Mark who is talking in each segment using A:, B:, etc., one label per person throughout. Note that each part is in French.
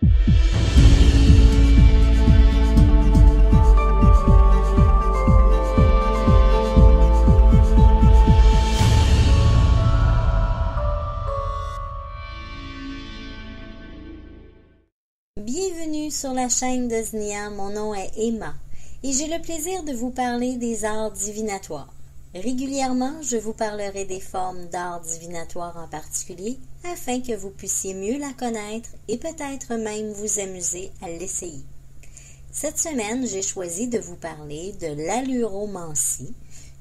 A: Bienvenue sur la chaîne de Znia, mon nom est Emma et j'ai le plaisir de vous parler des arts divinatoires. Régulièrement, je vous parlerai des formes d'art divinatoire en particulier afin que vous puissiez mieux la connaître et peut-être même vous amuser à l'essayer. Cette semaine, j'ai choisi de vous parler de l'alluromancie,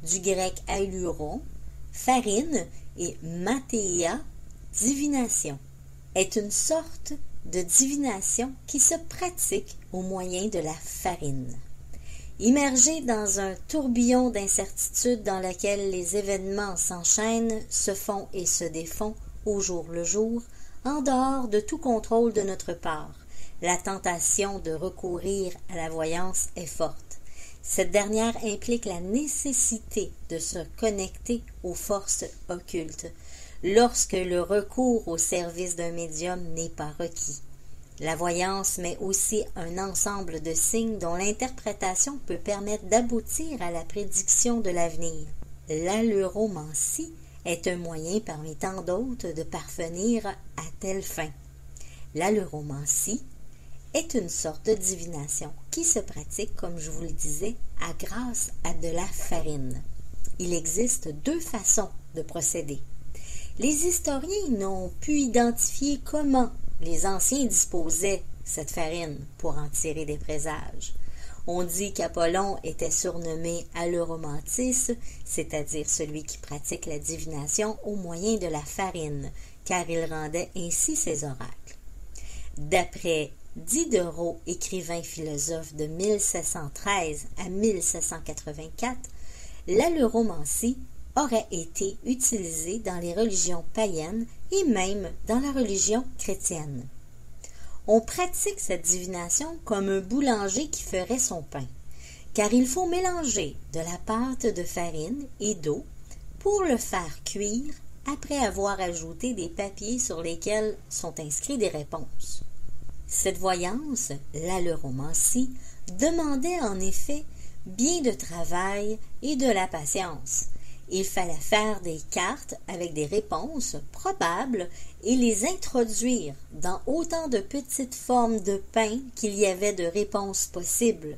A: du grec alluron, farine et mathéia, divination, est une sorte de divination qui se pratique au moyen de la farine. Immergé dans un tourbillon d'incertitude dans lequel les événements s'enchaînent, se font et se défont au jour le jour, en dehors de tout contrôle de notre part, la tentation de recourir à la voyance est forte. Cette dernière implique la nécessité de se connecter aux forces occultes, lorsque le recours au service d'un médium n'est pas requis. La voyance met aussi un ensemble de signes dont l'interprétation peut permettre d'aboutir à la prédiction de l'avenir. L'alluromancie est un moyen parmi tant d'autres de parvenir à telle fin. L'alluromancie est une sorte de divination qui se pratique, comme je vous le disais, grâce à de la farine. Il existe deux façons de procéder. Les historiens n'ont pu identifier comment les anciens disposaient cette farine pour en tirer des présages. On dit qu'Apollon était surnommé Alluromantis, c'est-à-dire celui qui pratique la divination au moyen de la farine, car il rendait ainsi ses oracles. D'après Diderot, écrivain philosophe de 1713 à 1784, l'alluromancie aurait été utilisée dans les religions païennes et même dans la religion chrétienne. On pratique cette divination comme un boulanger qui ferait son pain, car il faut mélanger de la pâte de farine et d'eau pour le faire cuire après avoir ajouté des papiers sur lesquels sont inscrits des réponses. Cette voyance, l'alluromancie, demandait en effet bien de travail et de la patience. Il fallait faire des cartes avec des réponses probables et les introduire dans autant de petites formes de pain qu'il y avait de réponses possibles.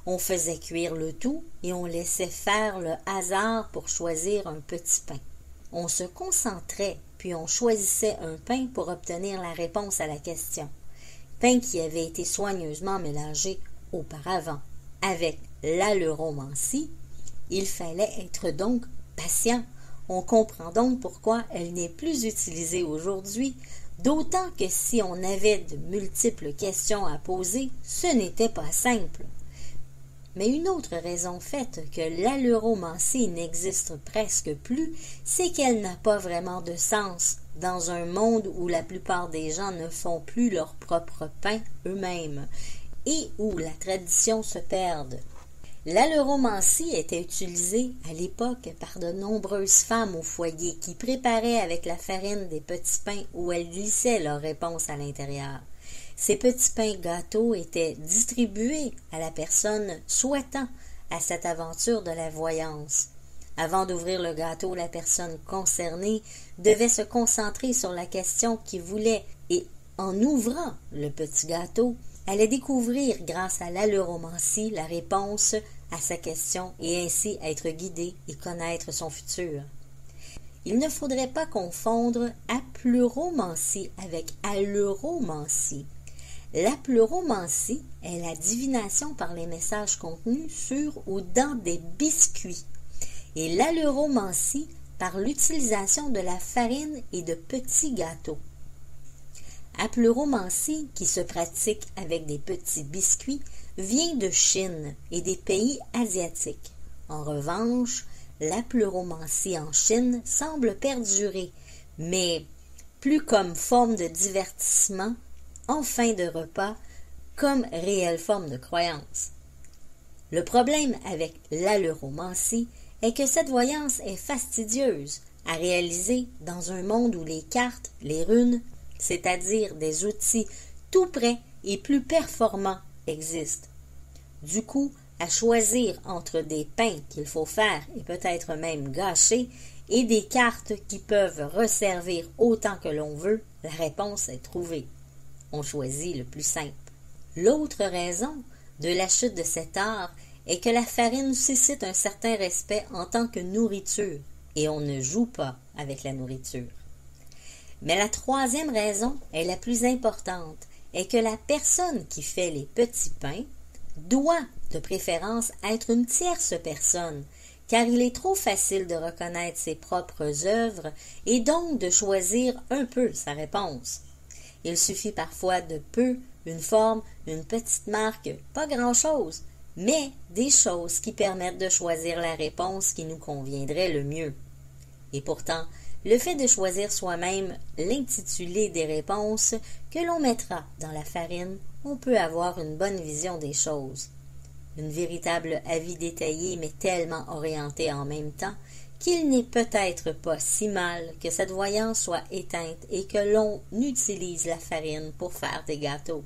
A: On faisait cuire le tout et on laissait faire le hasard pour choisir un petit pain. On se concentrait, puis on choisissait un pain pour obtenir la réponse à la question. Pain qui avait été soigneusement mélangé auparavant. Avec l'alluromancie, il fallait être donc patient. On comprend donc pourquoi elle n'est plus utilisée aujourd'hui, d'autant que si on avait de multiples questions à poser, ce n'était pas simple. Mais une autre raison fait que l'alluromancie n'existe presque plus, c'est qu'elle n'a pas vraiment de sens dans un monde où la plupart des gens ne font plus leur propre pain eux-mêmes et où la tradition se perd. L'alluromancie était utilisée à l'époque par de nombreuses femmes au foyer qui préparaient avec la farine des petits pains où elles glissaient leurs réponses à l'intérieur. Ces petits pains gâteaux étaient distribués à la personne souhaitant à cette aventure de la voyance. Avant d'ouvrir le gâteau, la personne concernée devait se concentrer sur la question qu'il voulait et, en ouvrant le petit gâteau, allait découvrir grâce à l'alluromancie la réponse à sa question et ainsi être guidé et connaître son futur. Il ne faudrait pas confondre apluromancie avec alluromancie. L'apluromancie est la divination par les messages contenus sur ou dans des biscuits et l'alluromancie par l'utilisation de la farine et de petits gâteaux. Apluromancie, qui se pratique avec des petits biscuits, vient de Chine et des pays asiatiques. En revanche, l'apluromancie en Chine semble perdurer, mais plus comme forme de divertissement, en fin de repas, comme réelle forme de croyance. Le problème avec l'alluromancie est que cette voyance est fastidieuse à réaliser dans un monde où les cartes, les runes, c'est-à-dire des outils tout prêt et plus performant existe. Du coup, à choisir entre des pains qu'il faut faire et peut-être même gâcher et des cartes qui peuvent resservir autant que l'on veut, la réponse est trouvée. On choisit le plus simple. L'autre raison de la chute de cet art est que la farine suscite un certain respect en tant que nourriture et on ne joue pas avec la nourriture. Mais la troisième raison est la plus importante, est que la personne qui fait les petits pains doit de préférence être une tierce personne, car il est trop facile de reconnaître ses propres œuvres et donc de choisir un peu sa réponse. Il suffit parfois de peu, une forme, une petite marque, pas grand-chose, mais des choses qui permettent de choisir la réponse qui nous conviendrait le mieux. Et pourtant, le fait de choisir soi-même l'intitulé des réponses que l'on mettra dans la farine, on peut avoir une bonne vision des choses. Une véritable avis détaillé mais tellement orienté en même temps qu'il n'est peut-être pas si mal que cette voyance soit éteinte et que l'on utilise la farine pour faire des gâteaux.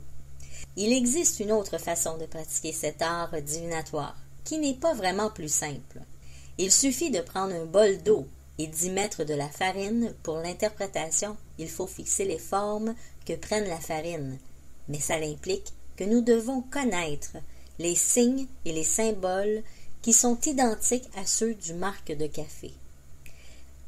A: Il existe une autre façon de pratiquer cet art divinatoire, qui n'est pas vraiment plus simple. Il suffit de prendre un bol d'eau et d'y mettre de la farine. Pour l'interprétation, il faut fixer les formes que prenne la farine, mais ça implique que nous devons connaître les signes et les symboles qui sont identiques à ceux du marc de café.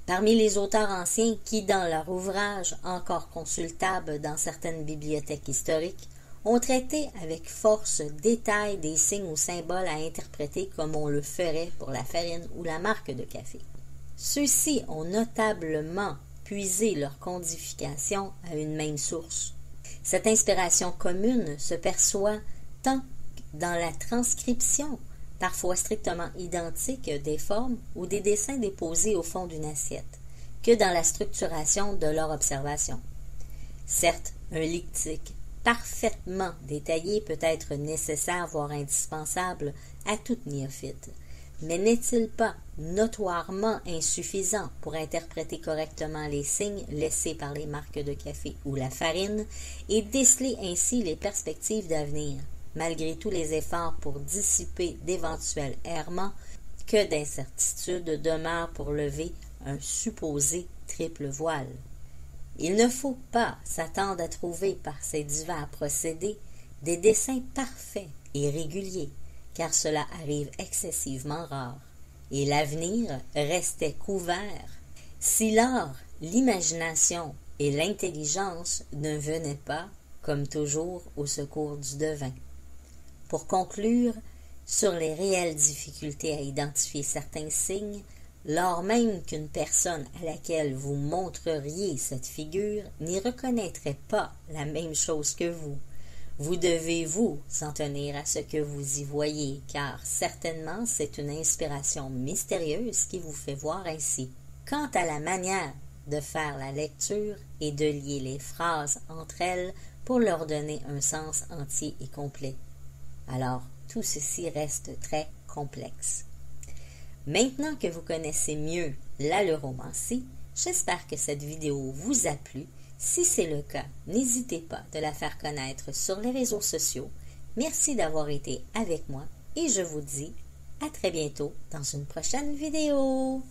A: Parmi les auteurs anciens qui, dans leur ouvrage encore consultable dans certaines bibliothèques historiques, ont traité avec force détail des signes ou symboles à interpréter comme on le ferait pour la farine ou la marque de café. Ceux-ci ont notablement puisé leur codification à une même source. Cette inspiration commune se perçoit tant dans la transcription, parfois strictement identique, des formes ou des dessins déposés au fond d'une assiette, que dans la structuration de leur observation. Certes, un lexique parfaitement détaillé peut être nécessaire, voire indispensable, à toute néophyte, mais n'est-il pas notoirement insuffisant pour interpréter correctement les signes laissés par les marques de café ou la farine et déceler ainsi les perspectives d'avenir, malgré tous les efforts pour dissiper d'éventuels errements que d'incertitudes demeurent pour lever un supposé triple voile? Il ne faut pas s'attendre à trouver par ces divers procédés des dessins parfaits et réguliers, car cela arrive excessivement rare, et l'avenir restait couvert si l'art, l'imagination et l'intelligence ne venaient pas, comme toujours, au secours du devin. Pour conclure sur les réelles difficultés à identifier certains signes, lors même qu'une personne à laquelle vous montreriez cette figure n'y reconnaîtrait pas la même chose que vous, vous devez vous en tenir à ce que vous y voyez, car certainement c'est une inspiration mystérieuse qui vous fait voir ainsi. Quant à la manière de faire la lecture et de lier les phrases entre elles pour leur donner un sens entier et complet, alors tout ceci reste très complexe. Maintenant que vous connaissez mieux l'aleuromancie, j'espère que cette vidéo vous a plu. Si c'est le cas, n'hésitez pas de la faire connaître sur les réseaux sociaux. Merci d'avoir été avec moi et je vous dis à très bientôt dans une prochaine vidéo.